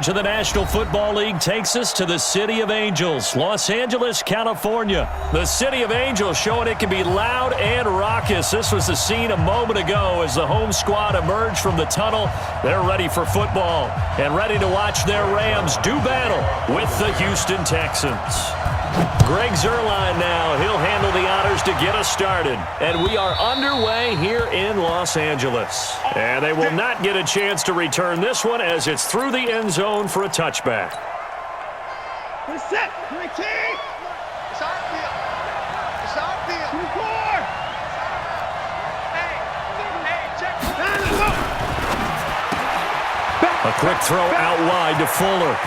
coverage of the National Football League takes us to the City of Angels, Los Angeles, California. The City of Angels showing it can be loud and raucous. This was the scene a moment ago as the home squad emerged from the tunnel. They're ready for football and ready to watch their Rams do battle with the Houston Texans. Greg Zuerlein now. He'll handle the honors to get us started. And we are underway here in Los Angeles. And they will not get a chance to return this one as it's through the end zone for a touchback. Set. It's our field. It's our field. A quick throw out wide to Fuller.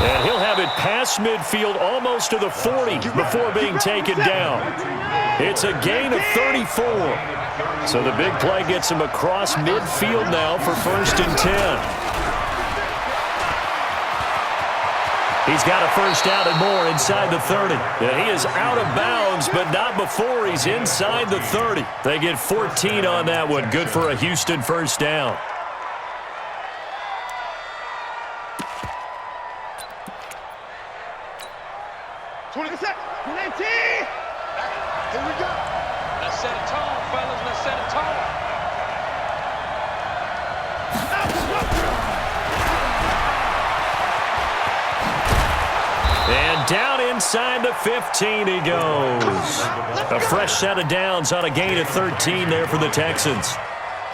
And he'll have it past midfield almost to the 40 before being taken down. It's a gain of 34. So the big play gets him across midfield now for 1st and 10. He's got a first down and more inside the 30. And he is out of bounds, but not before he's inside the 30. They get 14 on that one. Good for a Houston first down. Here we go. Let's set a tone, fellas. Let's set a tone. And down inside the 15 he goes. A fresh set of downs on a gain of 13 there for the Texans.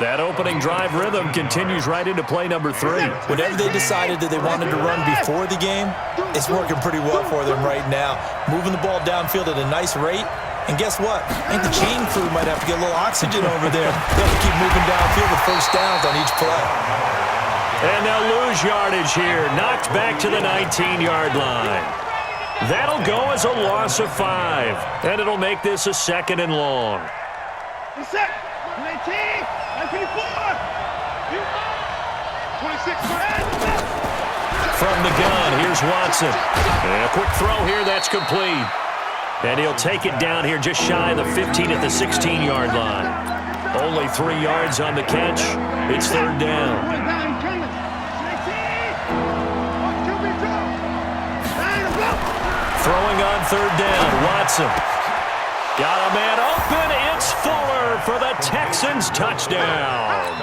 That opening drive rhythm continues right into play number 3. Whatever they decided that they wanted to run before the game, it's working pretty well for them right now. Moving the ball downfield at a nice rate. And guess what? I think the chain crew might have to get a little oxygen over there. They have to keep moving downfield with first downs on each play. And they'll lose yardage here. Knocked back to the 19-yard line. That'll go as a loss of 5. And it'll make this a 2nd and long. Set. 19. 24. 26. From the gun, here's Watson. And a quick throw here, that's complete. And he'll take it down here just shy of the 15 at the 16-yard line. Only 3 yards on the catch. It's 3rd down. Throwing on 3rd down, Watson. Got a man open. It's Fuller for the Texans touchdown.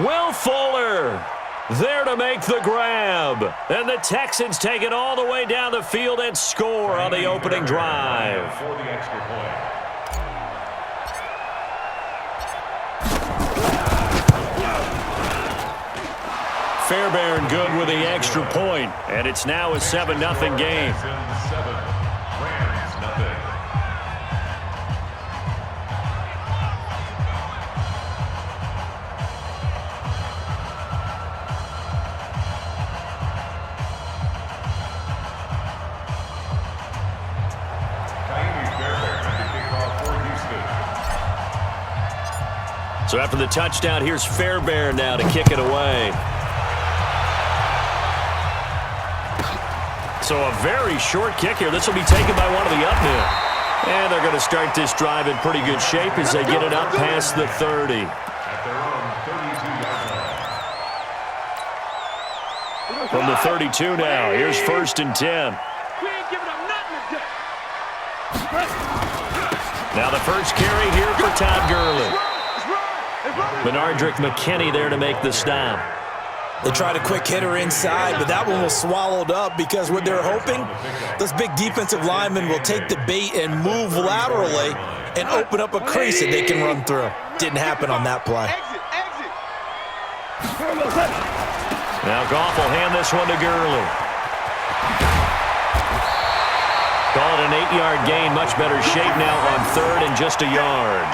Will Fuller there to make the grab. And the Texans take it all the way down the field and score on the opening drive. Fairbairn good with the extra point, and it's now a 7-0 game. So after the touchdown, here's Fairbairn now to kick it away. So a very short kick here. This will be taken by one of the up men. And they're going to start this drive in pretty good shape as they get it up past the 30. From the 32 now, here's 1st and 10. Now the first carry here for Todd Gurley. Benardrick McKinney there to make the stop. They tried a quick hitter inside, but that one was swallowed up because what they're hoping, those big defensive linemen will take the bait and move laterally and open up a crease that they can run through. Didn't happen on that play. Now Goff will hand this one to Gurley. Call it an 8-yard gain. Much better shape now on 3rd and just a yard.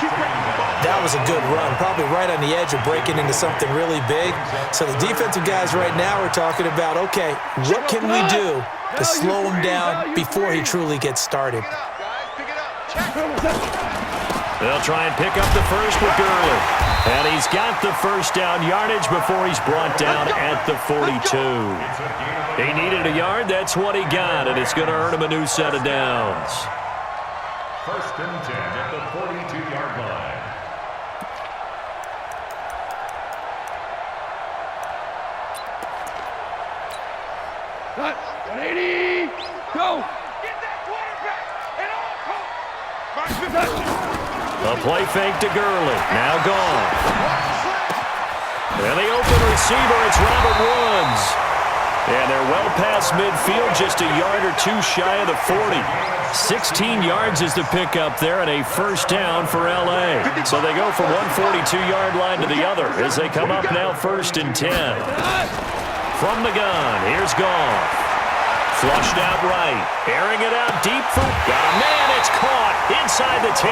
That was a good run, probably right on the edge of breaking into something really big. So the defensive guys right now are talking about, okay, what can we do to slow him down before he truly gets started? They'll try and pick up the first with Gurley. And he's got the first down yardage before he's brought down at the 42. He needed a yard. That's what he got, and it's going to earn him a new set of downs. 1st and 10 at the 42-yard line. 180. Go. Get that quarterback. And all. A play fake to Gurley. Now gone. And the open receiver, it's Robert Woods. And they're well past midfield, just a yard or two shy of the 40. 16 yards is the pickup there, and a first down for L.A. So they go from one 42-yard line to the other as they come up now 1st and 10. From the gun, here's Goff. Flushed out right, airing it out deep for... Got a man, it's caught inside the 10.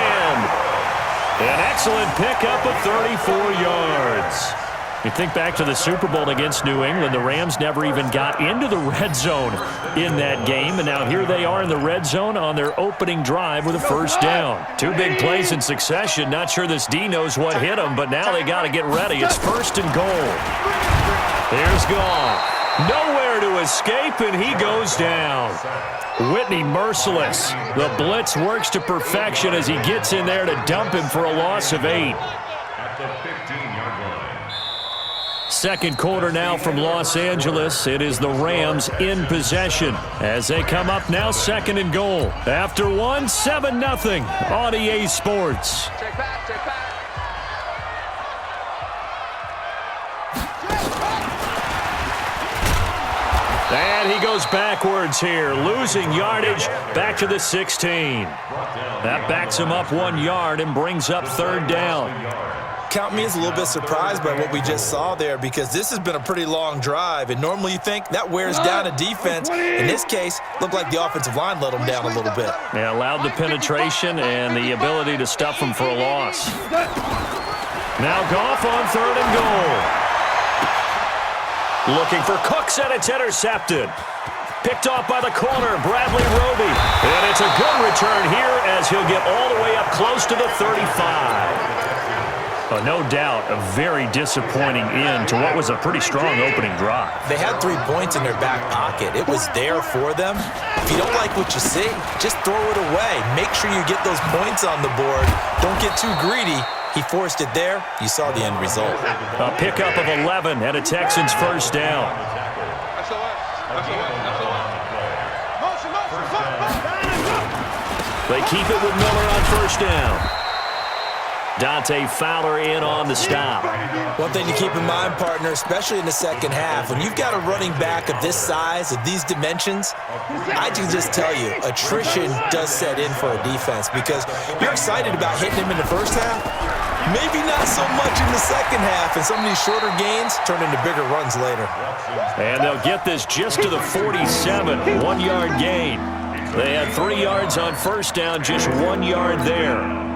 An excellent pickup of 34 yards. You think back to the Super Bowl against New England, the Rams never even got into the red zone in that game, and now here they are in the red zone on their opening drive with a first down. 2 big plays in succession. Not sure this D knows what hit them, but now they got to get ready. It's 1st and goal. Here's Goff. Nowhere to escape, and he goes down. Whitney merciless. The blitz works to perfection as he gets in there to dump him for a loss of 8. At the 15-yard line. Second quarter now from Los Angeles. It is the Rams in possession as they come up now 2nd and goal. After one, 7-0 on EA Sports. Take back, take back. And he goes backwards here, losing yardage back to the 16. That backs him up 1 yard and brings up 3rd down. Count me as a little bit surprised by what we just saw there because this has been a pretty long drive, and normally you think that wears down a defense. In this case, looked like the offensive line let them down a little bit. Yeah, allowed the penetration and the ability to stuff them for a loss. Now Goff on 3rd and goal. Looking for Cooks, and it's intercepted. Picked off by the corner, Bradley Roby. And it's a good return here as he'll get all the way up close to the 35. No doubt a very disappointing end to what was a pretty strong opening drive. They had 3 points in their back pocket. It was there for them. If you don't like what you see, just throw it away. Make sure you get those points on the board. Don't get too greedy. He forced it there. You saw the end result. A pickup of 11 and a Texans first down. They keep it with Miller on first down. Dante Fowler in on the stop. One thing to keep in mind, partner, especially in the second half, when you've got a running back of this size, of these dimensions, I can just tell you, attrition does set in for a defense because you're excited about hitting him in the first half, maybe not so much in the second half, and some of these shorter gains turn into bigger runs later. And they'll get this just to the 47, 1-yard gain. They had 3 yards on first down, just 1 yard there.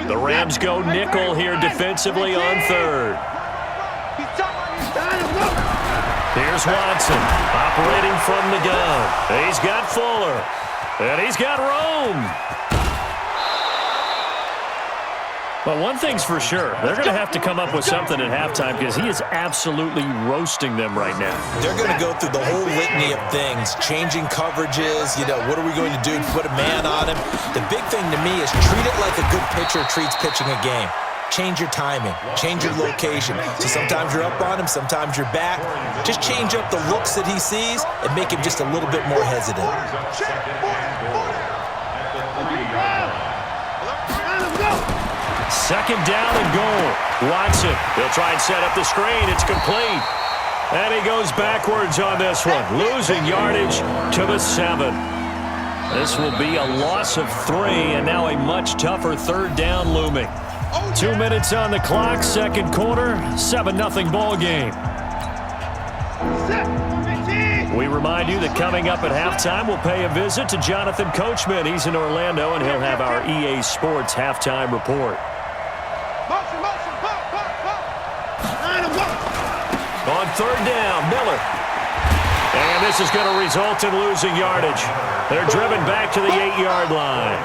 The Rams go nickel here defensively on 3rd. Here's Watson operating from the gun. He's got Fuller. And he's got Rome. But one thing's for sure, they're going to have to come up with something at halftime because he is absolutely roasting them right now. They're going to go through the whole litany of things, changing coverages, what are we going to do to put a man on him? The big thing to me is treat it like a good pitcher treats pitching a game. Change your timing, change your location. So sometimes you're up on him, sometimes you're back. Just change up the looks that he sees and make him just a little bit more hesitant. Second down and goal. Watson, he'll try and set up the screen. It's complete. And he goes backwards on this one, losing yardage to the 7. This will be a loss of 3, and now a much tougher 3rd down looming. 2 minutes on the clock, second quarter, 7-0 ball game. We remind you that coming up at halftime, we'll pay a visit to Jonathan Coachman. He's in Orlando, and he'll have our EA Sports halftime report. On 3rd down, Miller. And this is going to result in losing yardage. They're driven back to the 8-yard line.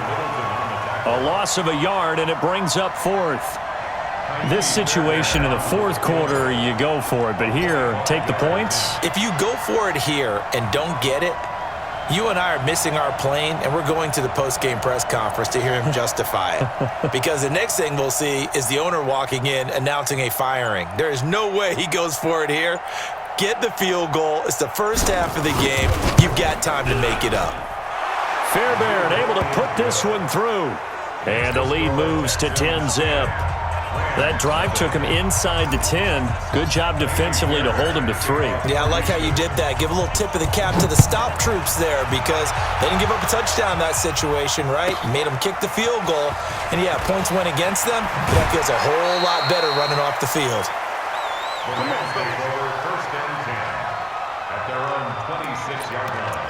A loss of a yard, and it brings up 4th. This situation in the 4th quarter, you go for it. But here, take the points. If you go for it here and don't get it, you and I are missing our plane, and we're going to the post-game press conference to hear him justify it. Because the next thing we'll see is the owner walking in announcing a firing. There is no way he goes for it here. get the field goal. It's the first half of the game. You've got time to make it up. Fairbairn able to put this one through. And the lead moves to 10-zip. That drive took him inside the 10. Good job defensively to hold him to 3. Yeah, I like how you did that. Give a little tip of the cap to the stop troops there because they didn't give up a touchdown in that situation, right? Made them kick the field goal. And, yeah, points went against them. That feels a whole lot better running off the field. The Rams take over first and 10 at their own 26-yard line.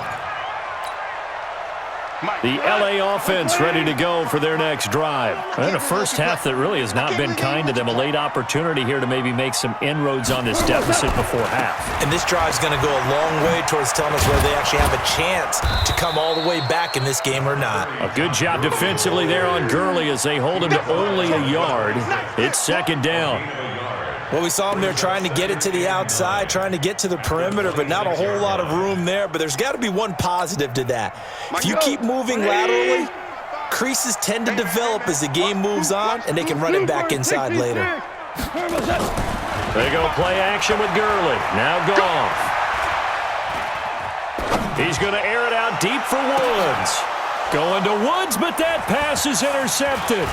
The LA offense ready to go for their next drive. And a first half that really has not been kind to them. A late opportunity here to maybe make some inroads on this deficit before half. And this drive's going to go a long way towards telling us whether they actually have a chance to come all the way back in this game or not. A good job defensively there on Gurley as they hold him to only a yard. It's second down. Well, we saw him there trying to get it to the outside, trying to get to the perimeter, but not a whole lot of room there. But there's got to be one positive to that. If you keep moving laterally, creases tend to develop as the game moves on, and they can run it back inside later. They go play action with Gurley. Now Goff. He's going to air it out deep for Woods. Going to Woods, but that pass is intercepted.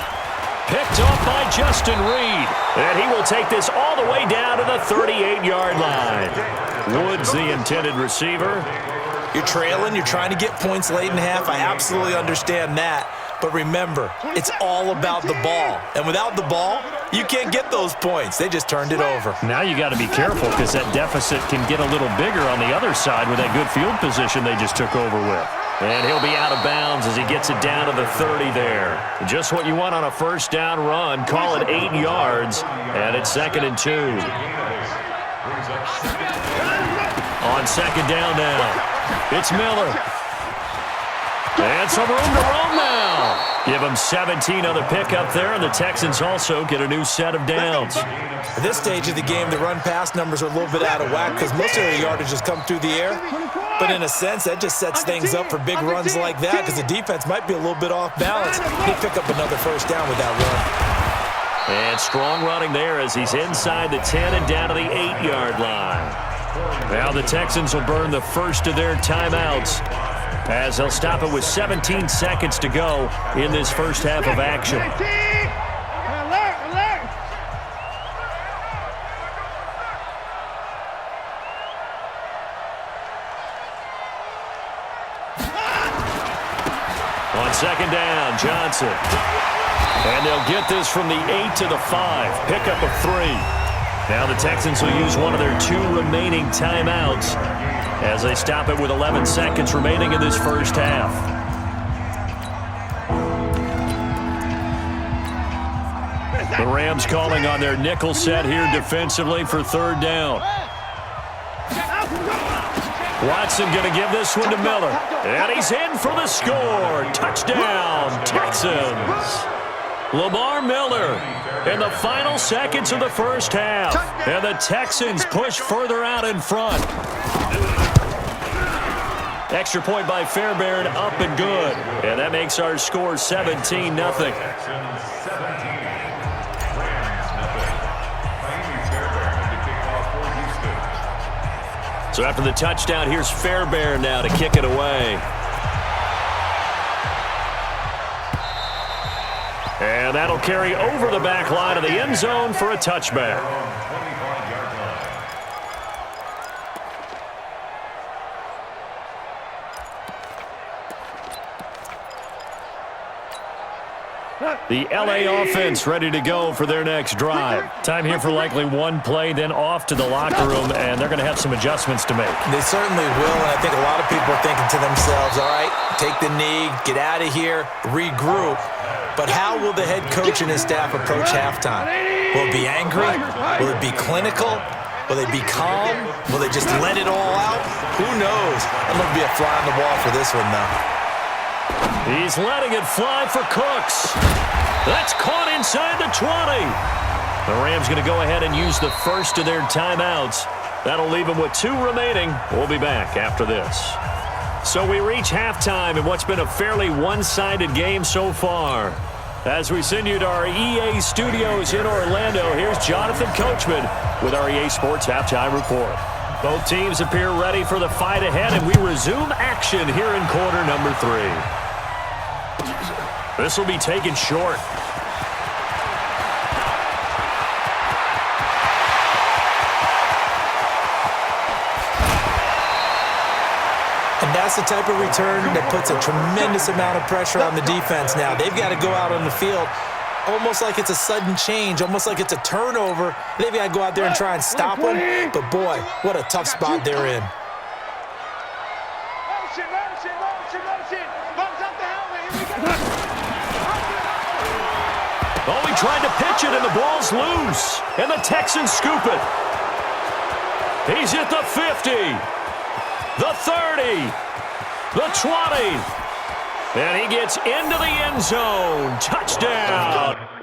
Picked off by Justin Reed. And he will take this all the way down to the 38-yard line. Woods, the intended receiver. You're trailing. You're trying to get points late in half. I absolutely understand that. But remember, it's all about the ball. And without the ball, you can't get those points. They just turned it over. Now you got to be careful because that deficit can get a little bigger on the other side with that good field position they just took over with. And he'll be out of bounds as he gets it down to the 30 there. Just what you want on a first down run. Call it 8 yards, and it's 2nd and 2. On second down now, it's Miller. And some room to roam now. Give them 17 on the pickup there, and the Texans also get a new set of downs. At this stage of the game, the run-pass numbers are a little bit out of whack because most of their yardage has come through the air. But in a sense, that just sets things up for big runs like that because the defense might be a little bit off balance. He'd pick up another first down with that run. And strong running there as he's inside the 10 and down to the 8-yard line. Now the Texans will burn the first of their timeouts as they'll stop it with 17 seconds to go in this first half of action. On second down, Johnson. And they'll get this from the 8 to the 5. Pickup of 3. Now the Texans will use one of their 2 remaining timeouts as they stop it with 11 seconds remaining in this first half. The Rams calling on their nickel set here defensively for 3rd down. Watson going to give this one to Miller. And he's in for the score. Touchdown, Texans. Lamar Miller in the final seconds of the first half. And the Texans push further out in front. Extra point by Fairbairn, up and good. And that makes our score 17-0. So after the touchdown, here's Fairbairn now to kick it away. And that'll carry over the back line of the end zone for a touchback. The LA offense ready to go for their next drive. Time here for likely one play, then off to the locker room, and they're going to have some adjustments to make. They certainly will, and I think a lot of people are thinking to themselves, all right, take the knee, get out of here, regroup. But how will the head coach and his staff approach halftime? Will it be angry? Will it be clinical? Will they be calm? Will they just let it all out? Who knows? I'm going to be a fly on the wall for this one, though. He's letting it fly for Cooks. That's caught inside the 20. The Rams going to go ahead and use the first of their timeouts. That'll leave them with 2 remaining. We'll be back after this. So we reach halftime in what's been a fairly one-sided game so far. As we send you to our EA studios in Orlando, here's Jonathan Coachman with our EA Sports Halftime Report. Both teams appear ready for the fight ahead, and we resume action here in quarter number 3. This will be taken short. And that's the type of return that puts a tremendous amount of pressure on the defense now. They've got to go out on the field almost like it's a sudden change, almost like it's a turnover. They've got to go out there and try and stop them. But, boy, what a tough spot they're in. Oh, he tried to pitch it, and the ball's loose. And the Texans scoop it. He's at the 50, the 30, the 20. And he gets into the end zone. Touchdown.